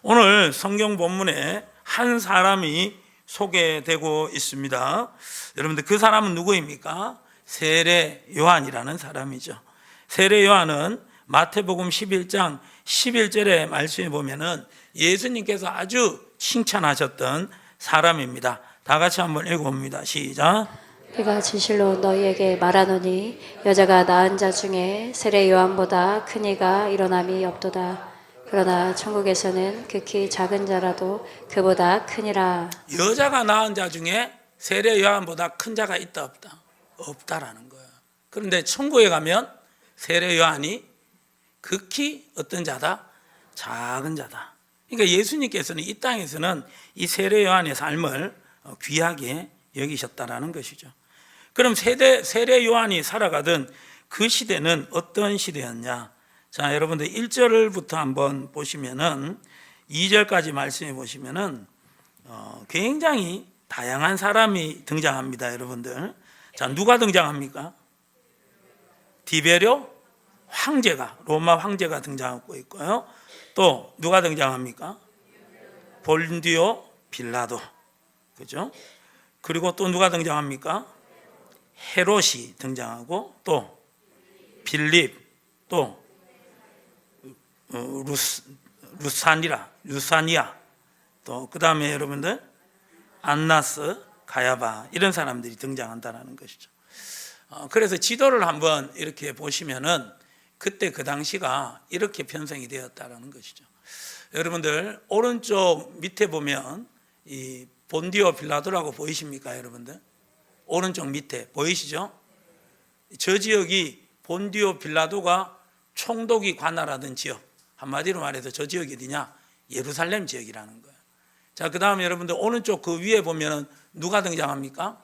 오늘 성경 본문에 한 사람이 소개되고 있습니다. 여러분들 그 사람은 누구입니까? 세례 요한이라는 사람이죠. 세례 요한은 마태복음 11장 11절의 말씀에 보면은 예수님께서 아주 칭찬하셨던 사람입니다. 다 같이 한번 읽어봅니다. 시작. 내가 진실로 너희에게 말하노니 여자가 낳은 자 중에 세례 요한보다 큰 이가 일어남이 없도다. 그러나 천국에서는 극히 작은 자라도 그보다 크니라. 여자가 낳은 자 중에 세례 요한보다 큰 자가 있다 없다? 없다라는 거예요. 그런데 천국에 가면 세례 요한이 극히 어떤 자다? 작은 자다. 그러니까 예수님께서는 이 땅에서는 이 세례 요한의 삶을 귀하게 여기셨다라는 것이죠. 그럼 세례 요한이 살아가던 그 시대는 어떤 시대였냐? 자, 여러분들 1절부터 한번 보시면은 2절까지 말씀해 보시면은 굉장히 다양한 사람이 등장합니다, 여러분들. 자, 누가 등장합니까? 디베료 황제가, 로마 황제가 등장하고 있고요. 또 누가 등장합니까? 본디오 빌라도, 그죠? 그리고 또 누가 등장합니까? 헤롯이 등장하고, 또 빌립, 또 루사니아, 또 그 다음에 여러분들 안나스, 가야바, 이런 사람들이 등장한다는 것이죠. 그래서 지도를 한번 이렇게 보시면은 그때 그 당시가 이렇게 편성이 되었다는 것이죠. 여러분들 오른쪽 밑에 보면 이 본디오 빌라도라고 보이십니까, 여러분들? 오른쪽 밑에 보이시죠? 저 지역이 본디오 빌라도가 총독이 관할하던 지역, 한마디로 말해서 저 지역이 어디냐? 예루살렘 지역이라는 거예요. 자, 그 다음에 여러분들 오른쪽 그 위에 보면은 누가 등장합니까?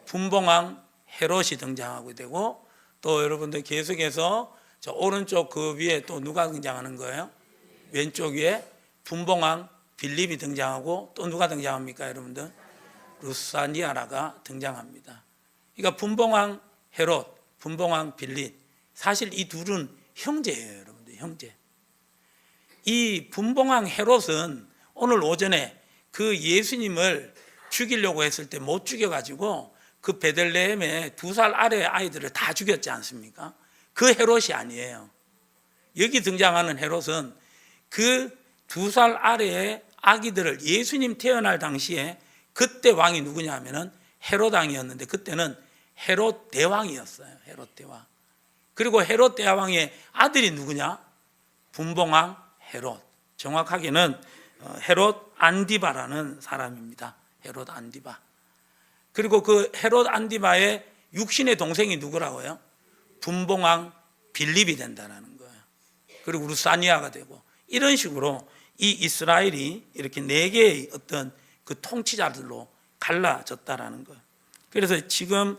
분봉왕 헤롯이 등장하고 되고, 또 여러분들 계속해서 저 오른쪽 그 위에 또 누가 등장하는 거예요? 왼쪽 위에 분봉왕 빌립이 등장하고, 또 누가 등장합니까, 여러분들? 루사니아라가 등장합니다. 그러니까 분봉왕 헤롯, 분봉왕 빌립, 사실 이 둘은 형제예요, 여러분들, 형제. 이 분봉왕 헤롯은 오늘 오전에 그 예수님을 죽이려고 했을 때 못 죽여가지고 그 베들레헴에 2살 아래의 아이들을 다 죽였지 않습니까? 그 헤롯이 아니에요. 여기 등장하는 헤롯은 그 2살 아래의 아기들을, 예수님 태어날 당시에 그때 왕이 누구냐 하면은 헤롯 왕이었는데, 그때는 헤롯 대왕이었어요. 헤롯 대왕. 그리고 헤롯 대왕의 아들이 누구냐? 분봉왕 헤롯. 정확하게는 헤롯 안디바라는 사람입니다. 헤롯 안디바. 그리고 그 헤롯 안디바의 육신의 동생이 누구라고요? 분봉왕 빌립이 된다는 거예요. 그리고 루사니아가 되고, 이런 식으로 이 이스라엘이 이렇게 4개의 어떤 그 통치자들로 갈라졌다라는 거예요. 그래서 지금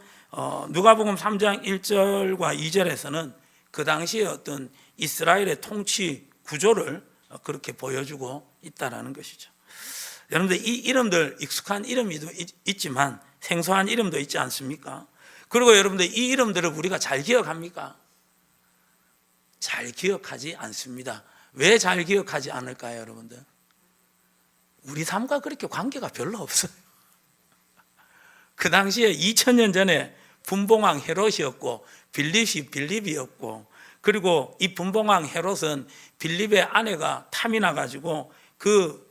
누가복음 3장 1절과 2절에서는 그 당시의 어떤 이스라엘의 통치 구조를 그렇게 보여주고 있다라는 것이죠. 여러분들 이 이름들, 익숙한 이름이 있지만 생소한 이름도 있지 않습니까? 그리고 여러분들 이 이름들을 우리가 잘 기억합니까? 잘 기억하지 않습니다. 왜 잘 기억하지 않을까요, 여러분들? 우리 삶과 그렇게 관계가 별로 없어요. 그 당시에 2000년 전에 분봉왕 헤롯이었고, 빌립이 빌립이었고, 그리고 이 분봉왕 헤롯은 빌립의 아내가 탐이 나가지고 그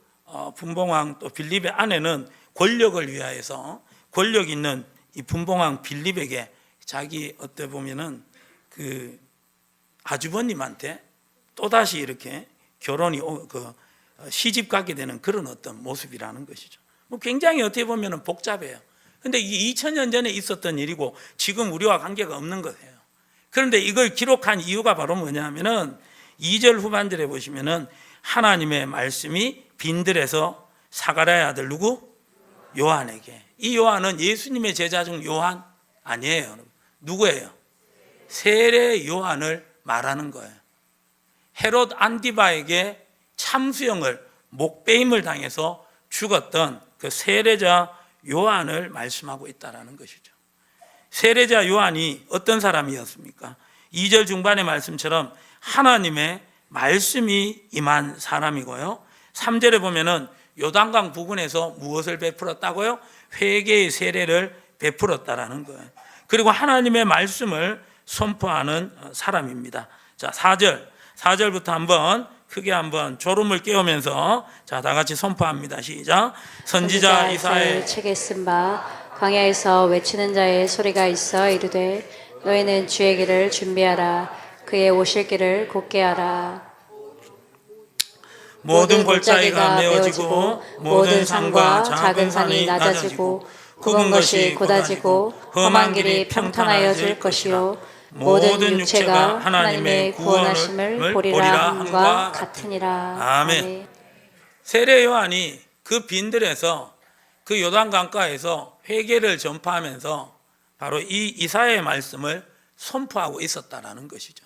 분봉왕 또 빌립의 아내는 권력을 위하여서 권력 있는 이 분봉왕 빌립에게 자기 어때 보면은 그 아주버님한테 또다시 이렇게 결혼이 시집 가게 되는 그런 어떤 모습이라는 것이죠. 뭐 굉장히 어떻게 보면은 복잡해요. 근데 이게 2000년 전에 있었던 일이고 지금 우리와 관계가 없는 거예요. 그런데 이걸 기록한 이유가 바로 뭐냐면은 2절 후반절에 보시면은 하나님의 말씀이 빈들에서 사가랴의 아들 누구? 요한에게. 이 요한은 예수님의 제자 중 요한 아니에요. 누구예요? 세례 요한을 말하는 거예요. 헤롯 안디바에게 참수형을, 목베임을 당해서 죽었던 그 세례자 요한을 말씀하고 있다는 것이죠. 세례자 요한이 어떤 사람이었습니까? 2절 중반의 말씀처럼 하나님의 말씀이 임한 사람이고요, 3절에 보면은 요단강 부근에서 무엇을 베풀었다고요? 회개의 세례를 베풀었다라는 거예요. 그리고 하나님의 말씀을 선포하는 사람입니다. 자, 4절부터 한번 크게 한번 졸음을 깨우면서 자, 다 같이 선포합니다. 시작. 선지자 이사야의 책에 쓴 바 광야에서 외치는 자의 소리가 있어 이르되 너희는 주의 길을 준비하라 그의 오실 길을 곧게 하라. 모든 골짜기가 메어지고 모든 산과 작은 산이 낮아지고 굽은 것이 곧아지고 험한 길이 평탄하여질 것이요 모든 육체가 하나님의 구원하심을 보리라 함과 같으니라. 아멘. 세례 요한이 그 빈들에서 그 요단강가에서 회개를 전파하면서 바로 이 이사야의 말씀을 선포하고 있었다라는 것이죠.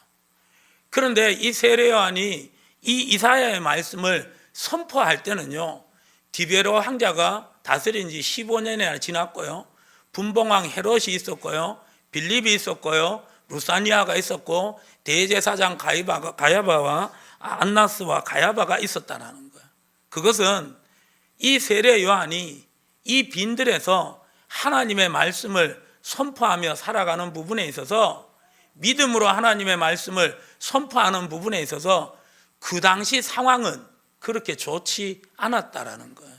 그런데 이 세례 요한이 이 이사야의 말씀을 선포할 때는요, 디베로 황제가 다스린 지 15년이나 지났고요, 분봉왕 헤롯이 있었고요, 빌립이 있었고요, 루사니아가 있었고, 대제사장 가야바와 안나스와 가야바가 있었다는 거예요. 그것은 이 세례 요한이 이 빈들에서 하나님의 말씀을 선포하며 살아가는 부분에 있어서, 믿음으로 하나님의 말씀을 선포하는 부분에 있어서 그 당시 상황은 그렇게 좋지 않았다라는 거예요.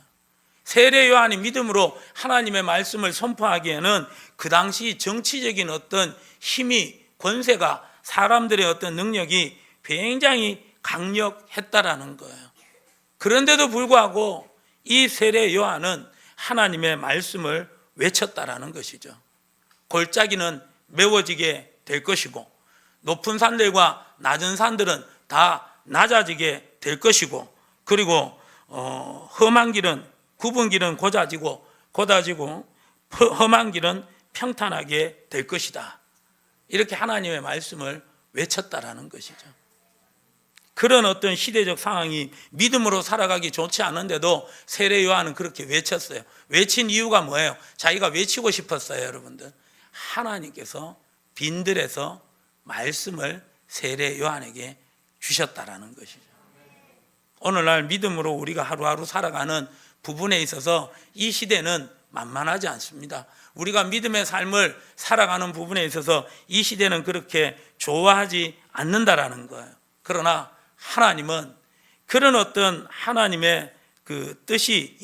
세례 요한이 믿음으로 하나님의 말씀을 선포하기에는 그 당시 정치적인 어떤 힘이, 권세가, 사람들의 어떤 능력이 굉장히 강력했다라는 거예요. 그런데도 불구하고 이 세례 요한은 하나님의 말씀을 외쳤다라는 것이죠. 골짜기는 메워지게 될 것이고 높은 산들과 낮은 산들은 다 낮아지게 될 것이고, 그리고 험한 길은, 굽은 길은 곧아지고 험한 길은 평탄하게 될 것이다. 이렇게 하나님의 말씀을 외쳤다라는 것이죠. 그런 어떤 시대적 상황이 믿음으로 살아가기 좋지 않은데도 세례 요한은 그렇게 외쳤어요. 외친 이유가 뭐예요? 자기가 외치고 싶었어요, 여러분들. 하나님께서 빈들에서 말씀을 세례 요한에게 주셨다라는 것이죠. 오늘날 믿음으로 우리가 하루하루 살아가는 부분에 있어서 이 시대는 만만하지 않습니다. 우리가 믿음의 삶을 살아가는 부분에 있어서 이 시대는 그렇게 좋아하지 않는다라는 거예요. 그러나 하나님은 그런 어떤 하나님의 그 뜻이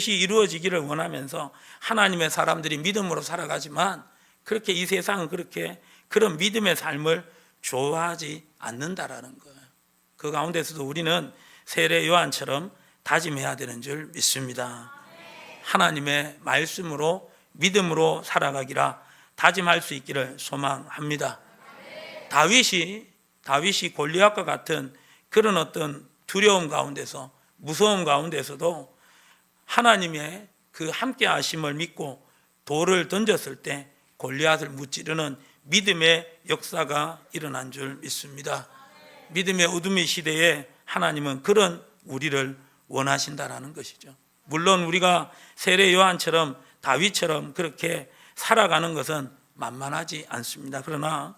이루어지기를 원하면서 하나님의 사람들이 믿음으로 살아가지만 그렇게 이 세상은 그렇게 그런 믿음의 삶을 좋아하지 않는다라는 거예요. 그 가운데서도 우리는 세례 요한처럼 다짐해야 되는 줄 믿습니다. 하나님의 말씀으로 믿음으로 살아가기라 다짐할 수 있기를 소망합니다. 다윗이 골리앗과 같은 그런 어떤 두려움 가운데서, 무서움 가운데서도 하나님의 그 함께 하심을 믿고 돌을 던졌을 때 골리앗을 무찌르는 믿음의 역사가 일어난 줄 믿습니다. 믿음의 어둠의 시대에 하나님은 그런 우리를 원하신다라는 것이죠. 물론 우리가 세례 요한처럼 다윗처럼 그렇게 살아가는 것은 만만하지 않습니다. 그러나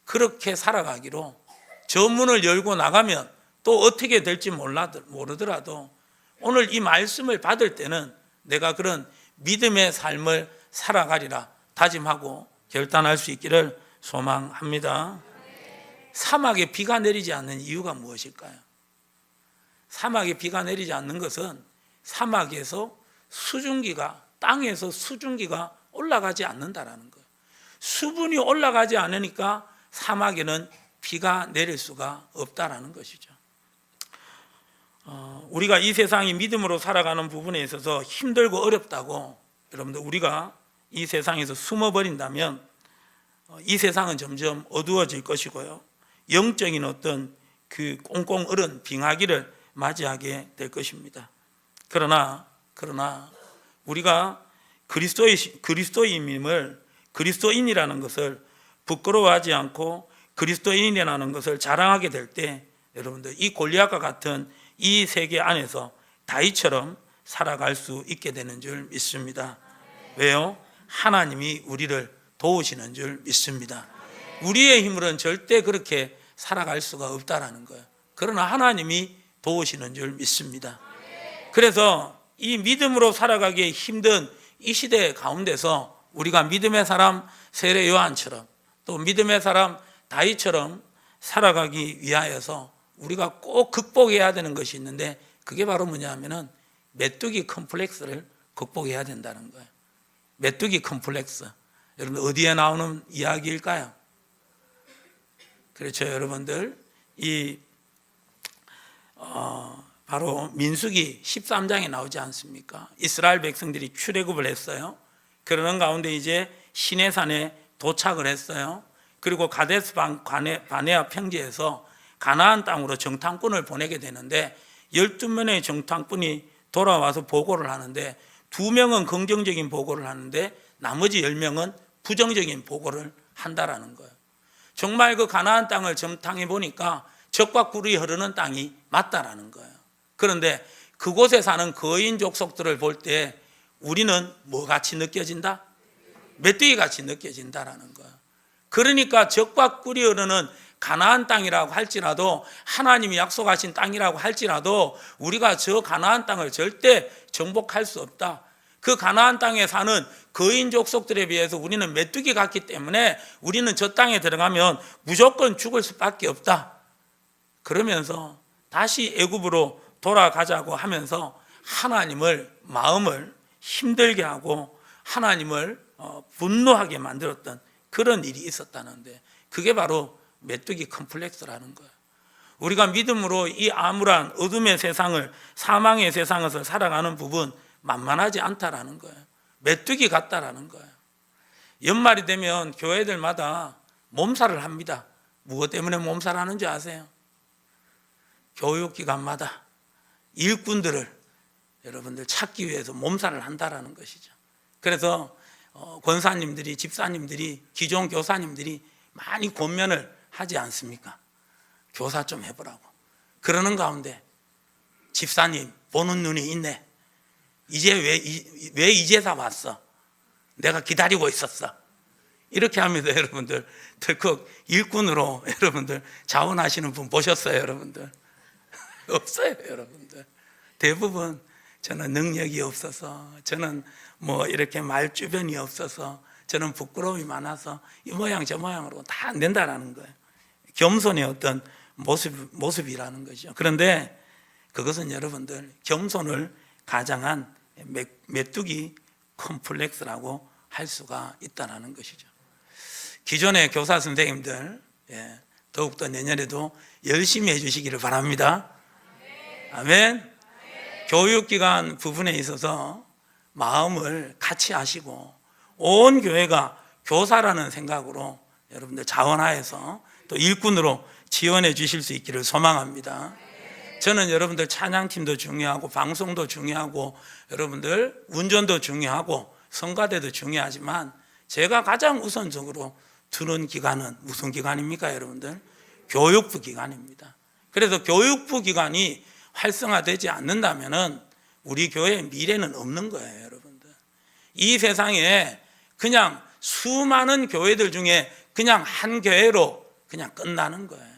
그렇게 살아가기로 저 문을 열고 나가면 또 어떻게 될지 모르더라도 오늘 이 말씀을 받을 때는 내가 그런 믿음의 삶을 살아가리라 다짐하고 결단할 수 있기를 소망합니다. 사막에 비가 내리지 않는 이유가 무엇일까요? 사막에 비가 내리지 않는 것은 사막에서 땅에서 수증기가 올라가지 않는다라는 거예요. 수분이 올라가지 않으니까 사막에는 비가 내릴 수가 없다라는 것이죠. 우리가 이 세상이 믿음으로 살아가는 부분에 있어서 힘들고 어렵다고 여러분들 우리가 이 세상에서 숨어버린다면 이 세상은 점점 어두워질 것이고요. 영적인 어떤 그 꽁꽁 얼은 빙하기를 맞이하게 될 것입니다. 그러나 우리가 그리스도인이라는 것을 부끄러워하지 않고 그리스도인이라는 것을 자랑하게 될 때 여러분들 이 골리앗과 같은 이 세계 안에서 다윗처럼 살아갈 수 있게 되는 줄 믿습니다. 왜요? 하나님이 우리를 도우시는 줄 믿습니다. 우리의 힘으로는 절대 그렇게 살아갈 수가 없다라는 거예요. 그러나 하나님이 도우시는 줄 믿습니다. 그래서 이 믿음으로 살아가기 힘든 이 시대 가운데서 우리가 믿음의 사람 세례 요한처럼 또 믿음의 사람 다윗처럼 살아가기 위하여서 우리가 꼭 극복해야 되는 것이 있는데, 그게 바로 뭐냐 하면은 메뚜기 컴플렉스를 극복해야 된다는 거예요. 메뚜기 컴플렉스. 여러분 어디에 나오는 이야기일까요? 그렇죠, 여러분들. 바로 민수기 13장에 나오지 않습니까? 이스라엘 백성들이 출애굽을 했어요. 그러는 가운데 이제 시내산에 도착을 했어요. 그리고 가데스 바네아 평지에서 가나안 땅으로 정탐꾼을 보내게 되는데 12명의 정탐꾼이 돌아와서 보고를 하는데 2명은 긍정적인 보고를 하는데 나머지 10명은 부정적인 보고를 한다라는 거예요. 정말 그 가나안 땅을 정탐해 보니까 적과 꿀이 흐르는 땅이 맞다라는 거예요. 그런데 그곳에 사는 거인 족속들을 볼 때 우리는 뭐 같이 느껴진다? 메뚜기 같이 느껴진다라는 거예요. 그러니까 적과 꿀이 흐르는 가나안 땅이라고 할지라도, 하나님이 약속하신 땅이라고 할지라도 우리가 저 가나안 땅을 절대 정복할 수 없다. 그 가나안 땅에 사는 거인 족속들에 비해서 우리는 메뚜기 같기 때문에 우리는 저 땅에 들어가면 무조건 죽을 수밖에 없다. 그러면서 다시 애굽으로 돌아가자고 하면서 하나님을 마음을 힘들게 하고 하나님을 분노하게 만들었던 그런 일이 있었다는데, 그게 바로 메뚜기 컴플렉스라는 거예요. 우리가 믿음으로 이 암울한 어둠의 세상을, 사망의 세상에서 살아가는 부분 만만하지 않다라는 거예요. 메뚜기 같다라는 거예요. 연말이 되면 교회들마다 몸살을 합니다. 무엇 때문에 몸살을 하는지 아세요? 교육기관마다 일꾼들을 여러분들 찾기 위해서 몸살을 한다라는 것이죠. 그래서 권사님들이, 집사님들이, 기존 교사님들이 많이 권면을 하지 않습니까? 교사 좀 해보라고. 그러는 가운데 집사님 보는 눈이 있네. 이제 왜 이제서 왔어? 내가 기다리고 있었어. 이렇게 하면서 여러분들 덜컥 일꾼으로 여러분들 자원하시는 분 보셨어요, 여러분들? 없어요, 여러분들. 대부분 저는 능력이 없어서, 저는 뭐 이렇게 말 주변이 없어서, 저는 부끄러움이 많아서 이 모양 저 모양으로 다 안 된다라는 거예요. 겸손의 어떤 모습이라는 거죠. 그런데 그것은 여러분들 겸손을 가장한 메뚜기 컴플렉스라고 할 수가 있다는 것이죠. 기존의 교사 선생님들 더욱더 내년에도 열심히 해주시기를 바랍니다. 아멘. 교육기관 부분에 있어서 마음을 같이 하시고 온 교회가 교사라는 생각으로 여러분들 자원하여서 또 일꾼으로 지원해 주실 수 있기를 소망합니다. 저는 여러분들 찬양팀도 중요하고 방송도 중요하고 여러분들 운전도 중요하고 성가대도 중요하지만 제가 가장 우선적으로 두는 기관은 무슨 기관입니까, 여러분들? 교육부 기관입니다. 그래서 교육부 기관이 활성화되지 않는다면은 우리 교회의 미래는 없는 거예요, 여러분들. 이 세상에 그냥 수많은 교회들 중에 그냥 한 교회로 그냥 끝나는 거예요.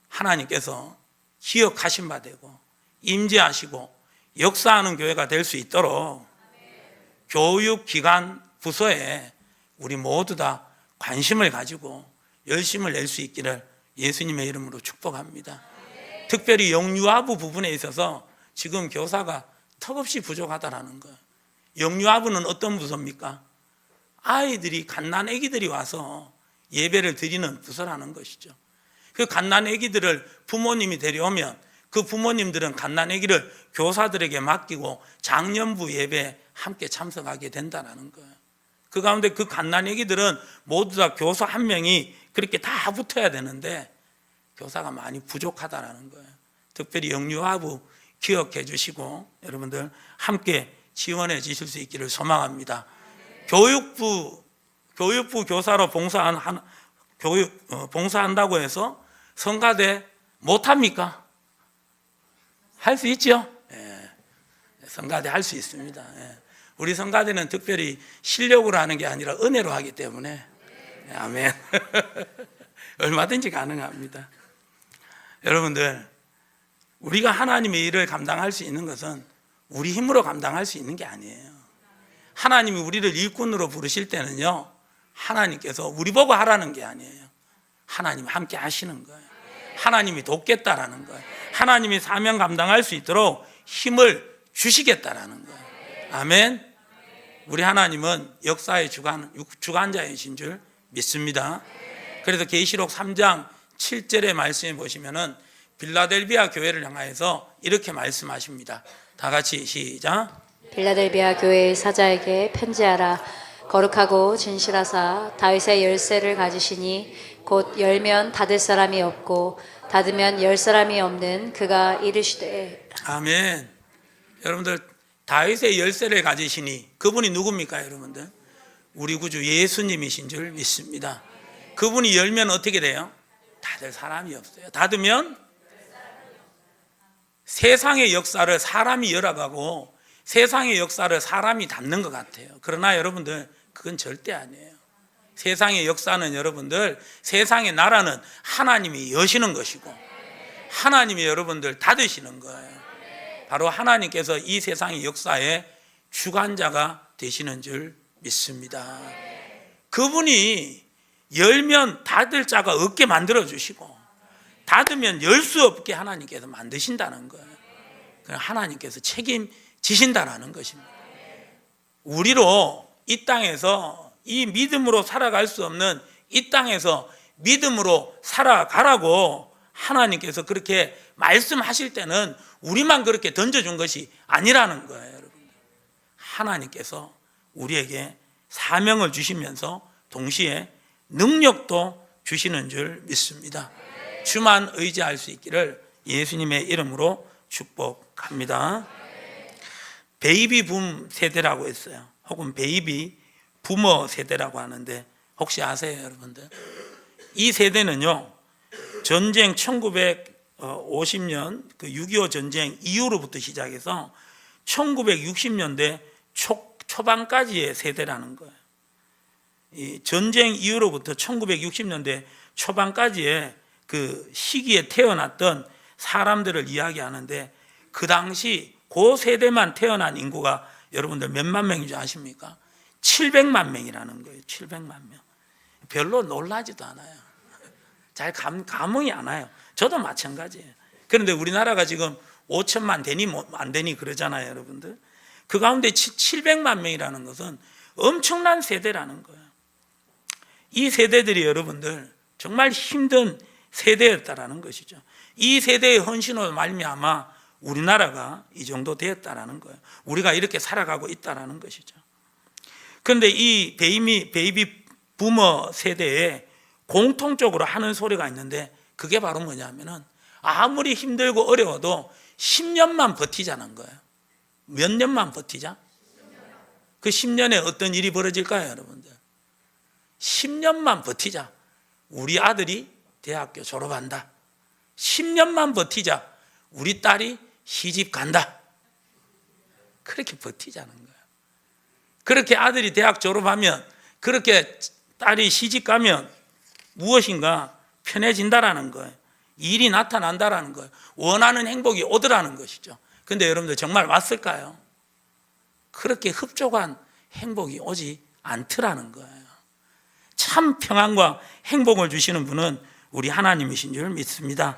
하나님께서 기억하신 바 되고 임재하시고 역사하는 교회가 될 수 있도록 교육기관 부서에 우리 모두 다 관심을 가지고 열심을 낼 수 있기를 예수님의 이름으로 축복합니다. 특별히 영유아부 부분에 있어서 지금 교사가 턱없이 부족하다라는 거예요. 영유아부는 어떤 부서입니까? 아이들이, 갓난 아기들이 와서 예배를 드리는 부서라는 것이죠. 그 갓난 아기들을 부모님이 데려오면 그 부모님들은 갓난 아기를 교사들에게 맡기고 장년부 예배에 함께 참석하게 된다는 거예요. 그 가운데 그 갓난 아기들은 모두 다 교사 한 명이 그렇게 다 붙어야 되는데 교사가 많이 부족하다는 거예요. 특별히 영유아부 기억해 주시고 여러분들 함께 지원해 주실 수 있기를 소망합니다. 교육부 교사로 봉사한다고 해서 성가대 못합니까? 할 수 있죠? 예, 성가대 할 수 있습니다. 예. 우리 성가대는 특별히 실력으로 하는 게 아니라 은혜로 하기 때문에 아멘. 얼마든지 가능합니다. 여러분들 우리가 하나님의 일을 감당할 수 있는 것은 우리 힘으로 감당할 수 있는 게 아니에요. 하나님이 우리를 일꾼으로 부르실 때는요, 하나님께서 우리 보고 하라는 게 아니에요. 하나님이 함께 하시는 거예요. 하나님이 돕겠다라는 거예요. 하나님이 사명 감당할 수 있도록 힘을 주시겠다라는 거예요. 아멘. 우리 하나님은 역사의 주관자이신 줄 믿습니다. 그래서 계시록 3장 7절의 말씀에 보시면은 빌라델비아 교회를 향하여서 이렇게 말씀하십니다. 다 같이 시작. 빌라델비아 교회의 사자에게 편지하라. 거룩하고 진실하사 다윗의 열쇠를 가지시니 곧 열면 닫을 사람이 없고 닫으면 열 사람이 없는 그가 이르시되. 아멘. 여러분들, 다윗의 열쇠를 가지시니 그분이 누굽니까 여러분들? 우리 구주 예수님이신 줄 믿습니다. 그분이 열면 어떻게 돼요? 닫을 사람이 없어요. 닫으면 세상의 역사를 사람이 열어가고 세상의 역사를 사람이 닫는 것 같아요. 그러나 여러분들, 그건 절대 아니에요. 세상의 역사는 여러분들, 세상의 나라는 하나님이 여시는 것이고 하나님이 여러분들 닫으시는 거예요. 바로 하나님께서 이 세상의 역사의 주관자가 되시는 줄 믿습니다. 그분이 열면 닫을 자가 없게 만들어 주시고 닫으면 열 수 없게 하나님께서 만드신다는 거예요. 하나님께서 책임지신다는 것입니다. 우리로 이 땅에서 이 믿음으로 살아갈 수 없는 이 땅에서 믿음으로 살아가라고 하나님께서 그렇게 말씀하실 때는 우리만 그렇게 던져준 것이 아니라는 거예요. 여러분, 하나님께서 우리에게 사명을 주시면서 동시에 능력도 주시는 줄 믿습니다. 주만 의지할 수 있기를 예수님의 이름으로 축복합니다. 베이비 붐 세대라고 했어요. 혹은 베이비 부머 세대라고 하는데 혹시 아세요, 여러분들? 이 세대는요, 전쟁 1950년 그 6.25 전쟁 이후로부터 시작해서 1960년대 초반까지의 세대라는 거예요. 이 전쟁 이후로부터 1960년대 초반까지의 그 시기에 태어났던 사람들을 이야기하는데, 그 당시 그 세대만 태어난 인구가 여러분들 몇만 명인 줄 아십니까? 700만 명이라는 거예요. 700만 명. 별로 놀라지도 않아요. 잘 감흥이 안 와요. 저도 마찬가지예요. 그런데 우리나라가 지금 5천만 되니 안 되니 그러잖아요, 여러분들. 그 가운데 700만 명이라는 것은 엄청난 세대라는 거예요. 이 세대들이 여러분들 정말 힘든 세대였다라는 것이죠. 이 세대의 헌신으로 말미암아 우리나라가 이 정도 되었다라는 거예요. 우리가 이렇게 살아가고 있다라는 것이죠. 그런데 이 베이비 부머 세대에 공통적으로 하는 소리가 있는데, 그게 바로 뭐냐면은 아무리 힘들고 어려워도 10년만 버티자는 거예요. 몇 년만 버티자? 그 10년에 어떤 일이 벌어질까요, 여러분들? 10년만 버티자. 우리 아들이 대학교 졸업한다. 10년만 버티자. 우리 딸이 시집 간다. 그렇게 버티자는 거예요. 그렇게 아들이 대학 졸업하면, 그렇게 딸이 시집 가면 무엇인가 편해진다라는 거예요. 일이 나타난다라는 거예요. 원하는 행복이 오더라는 것이죠. 근데 여러분들 정말 왔을까요? 그렇게 흡족한 행복이 오지 않더라는 거예요. 참 평안과 행복을 주시는 분은 우리 하나님이신 줄 믿습니다.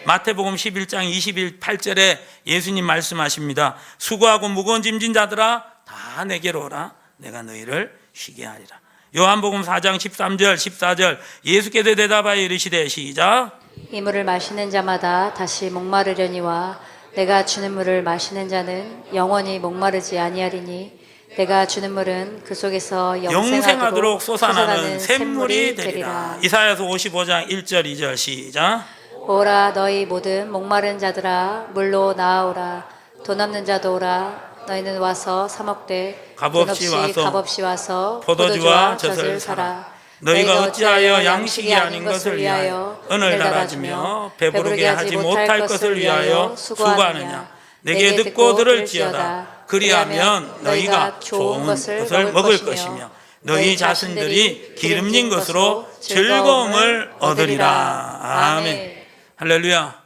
마태복음 11장 28절에 예수님 말씀하십니다. 수고하고 무거운 짐진 자들아 다 내게로 오라. 내가 너희를 쉬게 하리라. 요한복음 4장 13절 14절 예수께서 대답하여 이르시되 시작. 이 물을 마시는 자마다 다시 목마르려니와 내가 주는 물을 마시는 자는 영원히 목마르지 아니하리니 내가 주는 물은 그 속에서 영생하도록 솟아나는 샘물이 되리라. 이사야서 55장 1절 2절 시작. 오라 너희 모든 목마른 자들아 물로 나아오라. 돈 없는 자도 오라. 너희는 와서 사 먹되 값없이 와서 포도주와 젖을 사라. 너희가 어찌하여 양식이 아닌 것을 위하여 은을 달아주며 배부르게 하지 못할 것을 위하여 수고하느냐. 내게 듣고 들을지어다. 그리하면 너희가 좋은 것을 먹을 것이며 너희 자신들이 기름진 것으로 즐거움을 얻으리라. 아멘. 할렐루야.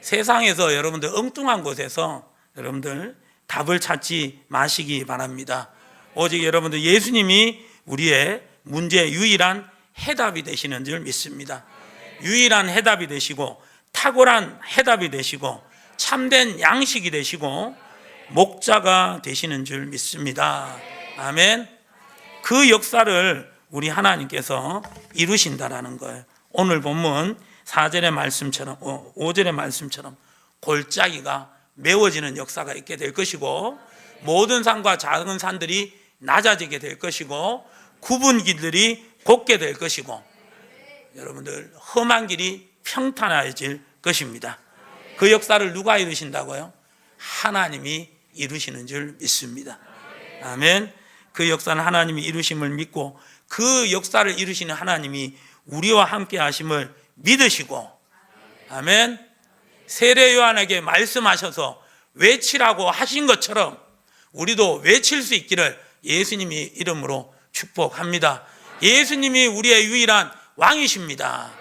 세상에서 여러분들 엉뚱한 곳에서 여러분들 답을 찾지 마시기 바랍니다. 오직 여러분들 예수님이 우리의 문제의 유일한 해답이 되시는 줄 믿습니다. 유일한 해답이 되시고 탁월한 해답이 되시고 참된 양식이 되시고 목자가 되시는 줄 믿습니다. 아멘. 그 역사를 우리 하나님께서 이루신다라는 거예요. 오늘 본문 4절의 말씀처럼 5절의 말씀처럼 골짜기가 메워지는 역사가 있게 될 것이고 모든 산과 작은 산들이 낮아지게 될 것이고 굽은 길들이 곱게 될 것이고 여러분들 험한 길이 평탄해질 것입니다. 그 역사를 누가 이루신다고요? 하나님이 이루시는 줄 믿습니다. 아멘. 그 역사는 하나님이 이루심을 믿고 그 역사를 이루시는 하나님이 우리와 함께 하심을 믿으시고 아멘. 세례 요한에게 말씀하셔서 외치라고 하신 것처럼 우리도 외칠 수 있기를 예수님이 이름으로 축복합니다. 예수님이 우리의 유일한 왕이십니다.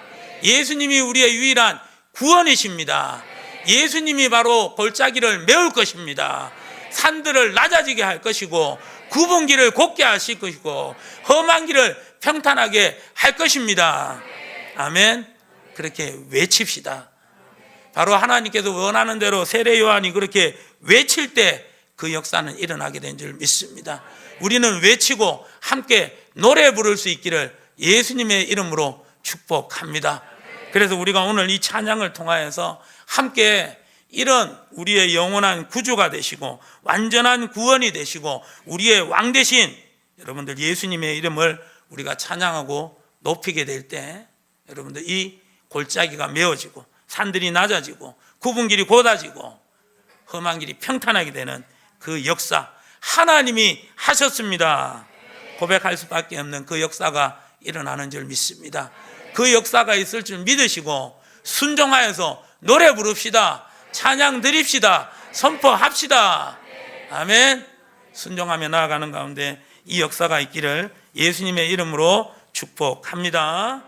예수님이 우리의 유일한 구원이십니다. 예수님이 바로 골짜기를 메울 것입니다. 산들을 낮아지게 할 것이고 굽은 길을 곱게 하실 것이고 험한 길을 평탄하게 할 것입니다. 아멘. 그렇게 외칩시다. 바로 하나님께서 원하는 대로 세례 요한이 그렇게 외칠 때 그 역사는 일어나게 된 줄 믿습니다. 우리는 외치고 함께 노래 부를 수 있기를 예수님의 이름으로 축복합니다. 그래서 우리가 오늘 이 찬양을 통하여서 함께 이런 우리의 영원한 구주가 되시고 완전한 구원이 되시고 우리의 왕 되신 여러분들 예수님의 이름을 우리가 찬양하고 높이게 될 때 여러분들 이 골짜기가 메워지고 산들이 낮아지고 굽은 길이 곧아지고 험한 길이 평탄하게 되는 그 역사 하나님이 하셨습니다. 고백할 수밖에 없는 그 역사가 일어나는 줄 믿습니다. 그 역사가 있을 줄 믿으시고 순종하여서 노래 부릅시다. 찬양 드립시다. 선포합시다. 아멘. 순종하며 나아가는 가운데 이 역사가 있기를 예수님의 이름으로 축복합니다.